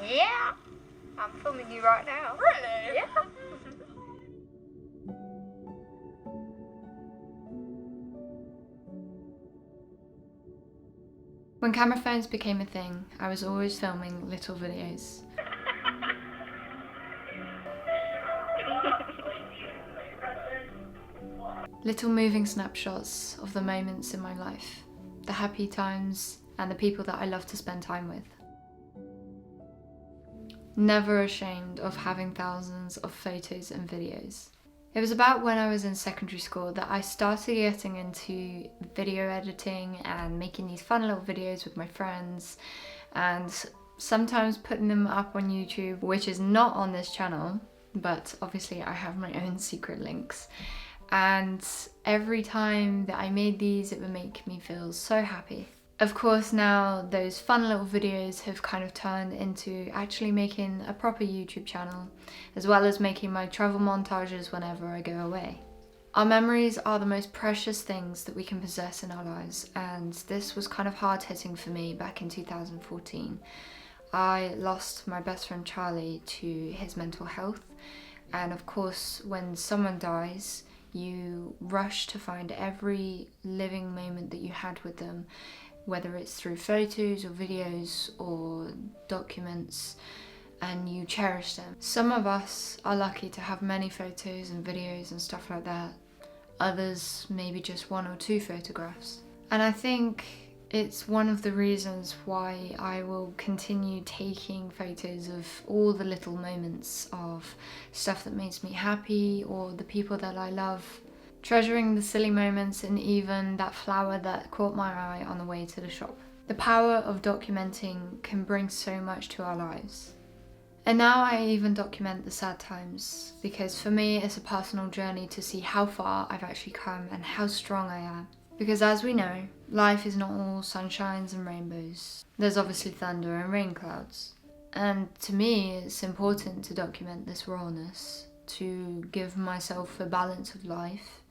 Yeah, I'm filming you right now. Really? Yeah. When camera phones became a thing, I was always filming little videos. Little moving snapshots of the moments in my life, the happy times and the people that I love to spend time with. Never ashamed of having thousands of photos and videos. It was about when I was in secondary school that I started getting into video editing and making these fun little videos with my friends and sometimes putting them up on YouTube, which is not on this channel, but obviously I have my own secret links. And every time that I made these, it would make me feel so happy. Of course, now those fun little videos have kind of turned into actually making a proper YouTube channel, as well as making my travel montages whenever I go away. Our memories are the most precious things that we can possess in our lives, and this was kind of hard-hitting for me back in 2014. I lost my best friend Charlie to his mental health, and of course, when someone dies, you rush to find every living moment that you had with them, whether it's through photos or videos or documents, and you cherish them. Some of us are lucky to have many photos and videos and stuff like that. Others maybe just one or two photographs. And I think it's one of the reasons why I will continue taking photos of all the little moments of stuff that makes me happy or the people that I love. Treasuring the silly moments and even that flower that caught my eye on the way to the shop. The power of documenting can bring so much to our lives. And now I even document the sad times, because for me it's a personal journey to see how far I've actually come and how strong I am. Because as we know, life is not all sunshines and rainbows. There's obviously thunder and rain clouds. And to me, it's important to document this rawness, to give myself a balance of life.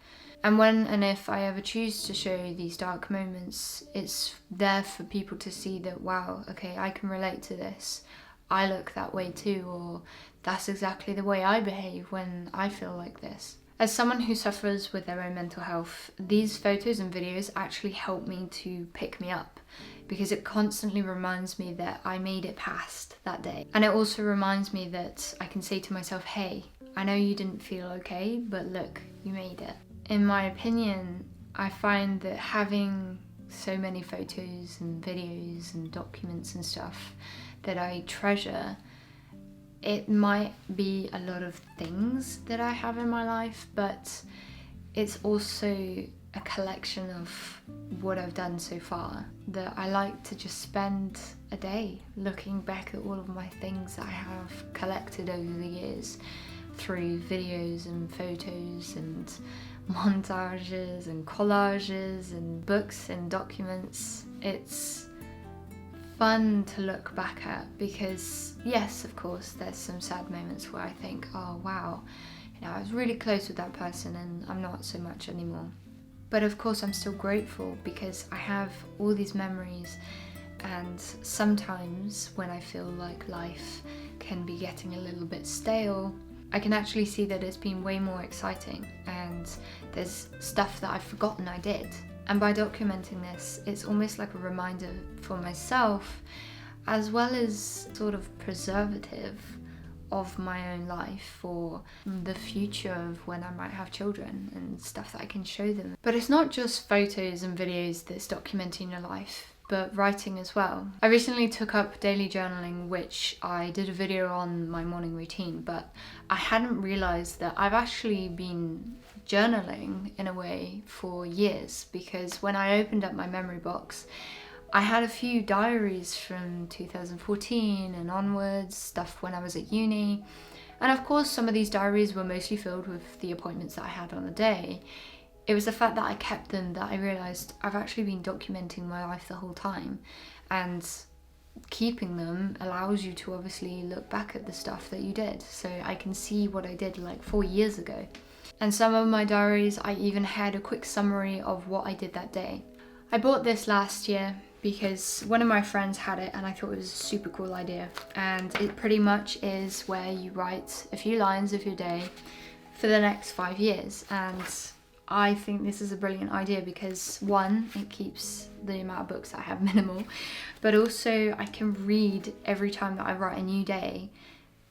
And when and if I ever choose to show these dark moments, it's there for people to see that, wow, okay, I can relate to this. I look that way too, or that's exactly the way I behave when I feel like this. As someone who suffers with their own mental health, these photos and videos actually help me to pick me up, because it constantly reminds me that I made it past that day. And it also reminds me that I can say to myself, hey, I know you didn't feel okay, but look, you made it. In my opinion, I find that having so many photos and videos and documents and stuff that I treasure, it might be a lot of things that I have in my life, but it's also a collection of what I've done so far. That I like to just spend a day looking back at all of my things that I have collected over the years through videos and photos and montages and collages and books and documents. It's fun to look back at because, yes, of course, there's some sad moments where I think, oh wow, I was really close with that person and I'm not so much anymore. But of course I'm still grateful because I have all these memories, and sometimes when I feel like life can be getting a little bit stale, I can actually see that it's been way more exciting and there's stuff that I've forgotten I did. And by documenting this, it's almost like a reminder for myself, as well as sort of preservative of my own life for the future of when I might have children and stuff that I can show them. But it's not just photos and videos that's documenting your life, but writing as well. I recently took up daily journaling, which I did a video on my morning routine, but I hadn't realised that I've actually been journaling in a way for years, because when I opened up my memory box, I had a few diaries from 2014 and onwards, stuff when I was at uni, and of course some of these diaries were mostly filled with the appointments that I had on the day. It was the fact that I kept them that I realised I've actually been documenting my life the whole time, and keeping them allows you to obviously look back at the stuff that you did. So I can see what I did like 4 years ago. And some of my diaries, I even had a quick summary of what I did that day. I bought this last year because one of my friends had it and I thought it was a super cool idea. And it pretty much is where you write a few lines of your day for the next 5 years. And I think this is a brilliant idea because one, it keeps the amount of books that I have minimal, but also I can read every time that I write a new day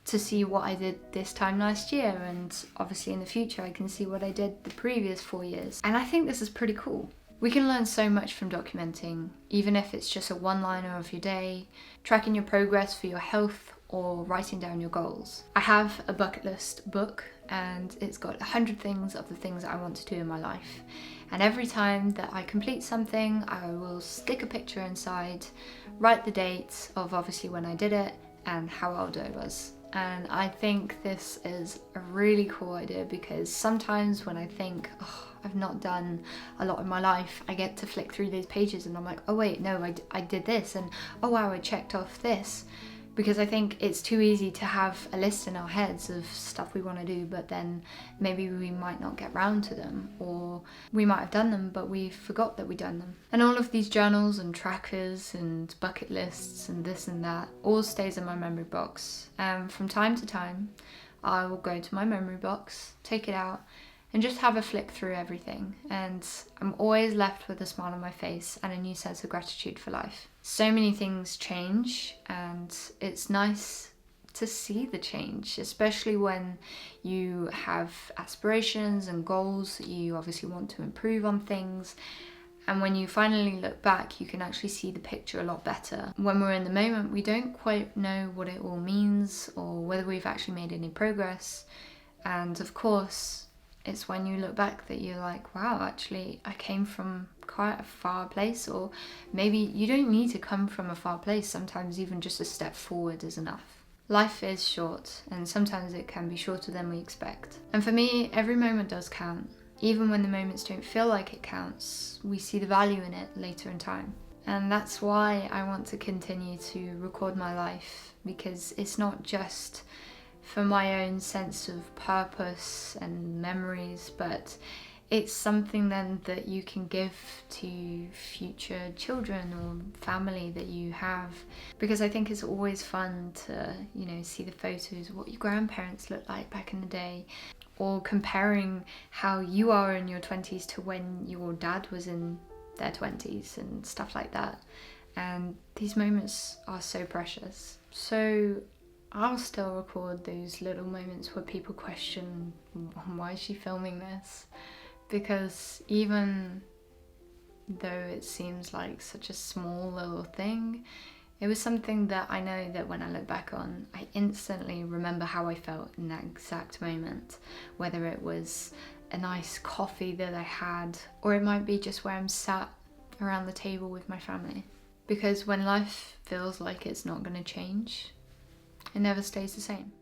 to see what I did this time last year, and obviously in the future I can see what I did the previous 4 years. And I think this is pretty cool. We can learn so much from documenting, even if it's just a one-liner of your day, tracking your progress for your health, or writing down your goals. I have a bucket list book and it's got 100 things of the things that I want to do in my life. And every time that I complete something, I will stick a picture inside, write the date of obviously when I did it and how old I was. And I think this is a really cool idea because sometimes when I think, oh, I've not done a lot in my life, I get to flick through these pages and I'm like, oh wait, no, I did this, and oh wow, I checked off this. Because I think it's too easy to have a list in our heads of stuff we want to do, but then maybe we might not get round to them, or we might have done them but we forgot that we'd done them. And all of these journals and trackers and bucket lists and this and that all stays in my memory box. And from time to time I will go to my memory box, take it out and just have a flick through everything, and I'm always left with a smile on my face and a new sense of gratitude for life. So many things change and it's nice to see the change, especially when you have aspirations and goals that you obviously want to improve on things. And when you finally look back, you can actually see the picture a lot better. When we're in the moment, we don't quite know what it all means or whether we've actually made any progress. And of course, it's when you look back that you're like, wow, actually I came from quite a far place. Or maybe you don't need to come from a far place. Sometimes even just a step forward is enough. Life is short and sometimes it can be shorter than we expect. And for me, every moment does count. Even when the moments don't feel like it counts, we see the value in it later in time. And that's why I want to continue to record my life, because it's not just for my own sense of purpose and memories, but it's something then that you can give to future children or family that you have. Because I think it's always fun to, see the photos of what your grandparents looked like back in the day, or comparing how you are in your 20s to when your dad was in their 20s and stuff like that. And these moments are so precious. So I'll still record those little moments where people question, why is she filming this? Because even though it seems like such a small little thing, it was something that I know that when I look back on, I instantly remember how I felt in that exact moment. Whether it was a nice coffee that I had, or it might be just where I'm sat around the table with my family. Because when life feels like it's not going to change, it never stays the same.